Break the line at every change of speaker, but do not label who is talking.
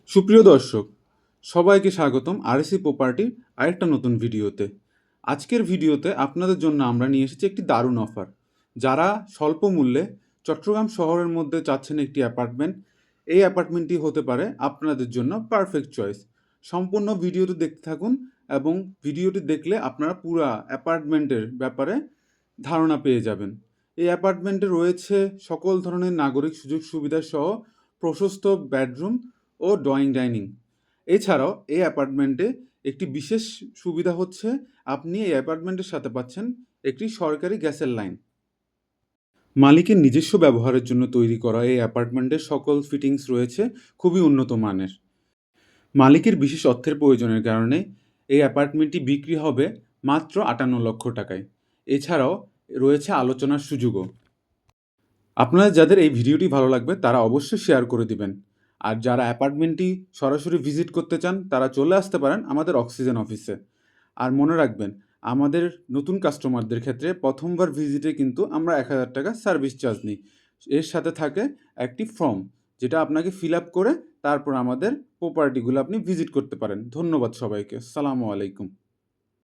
সুপ্রিয় দর্শক, সবাইকে স্বাগতম আরএসি প্রপার্টির আরেকটা নতুন ভিডিওতে। আজকের ভিডিওতে আপনাদের জন্য আমরা নিয়ে এসেছি একটি দারুণ অফার। যারা স্বল্প মূল্যে চট্টগ্রাম শহরের মধ্যে চাচ্ছেন একটি অ্যাপার্টমেন্ট, এই অ্যাপার্টমেন্টটি হতে পারে আপনাদের জন্য পারফেক্ট চয়েস। সম্পূর্ণ ভিডিওটি দেখতে থাকুন এবং ভিডিওটি দেখলে আপনারা পুরো অ্যাপার্টমেন্টের ব্যাপারে ধারণা পেয়ে যাবেন। এই অ্যাপার্টমেন্টে রয়েছে সকল ধরনের নাগরিক সুযোগ সুবিধা সহ প্রশস্ত বেডরুম ও ড্রয়িং ডাইনিং। এছাড়াও এই অ্যাপার্টমেন্টে একটি বিশেষ সুবিধা হচ্ছে আপনি এই অ্যাপার্টমেন্টের সাথে পাচ্ছেন একটি সরকারি গ্যাসের লাইন। মালিকের নিজস্ব ব্যবহারের জন্য তৈরি করা এই অ্যাপার্টমেন্টের সকল ফিটিংস রয়েছে খুবই উন্নত মানের। মালিকের বিশেষ অর্থের প্রয়োজনের কারণে এই অ্যাপার্টমেন্টটি বিক্রি হবে মাত্র ৫৮ লক্ষ টাকায়। এছাড়াও রয়েছে আলোচনার সুযোগও। আপনাদের যাদের এই ভিডিওটি ভালো লাগবে তারা অবশ্যই শেয়ার করে দিবেন। আর যারা অ্যাপার্টমেন্টটি সরাসরি ভিজিট করতে চান তারা চলে আসতে পারেন আমাদের অক্সিজেন অফিসে। আর মনে রাখবেন, আমাদের নতুন কাস্টমারদের ক্ষেত্রে প্রথমবার ভিজিটে কিন্তু আমরা ১,০০০ টাকা সার্ভিস চার্জ নিই। এর সাথে থাকে একটি ফর্ম, যেটা আপনাকে ফিল আপ করে তারপর আমাদের প্রপার্টিগুলো আপনি ভিজিট করতে পারেন। ধন্যবাদ সবাইকে। আসসালামু আলাইকুম।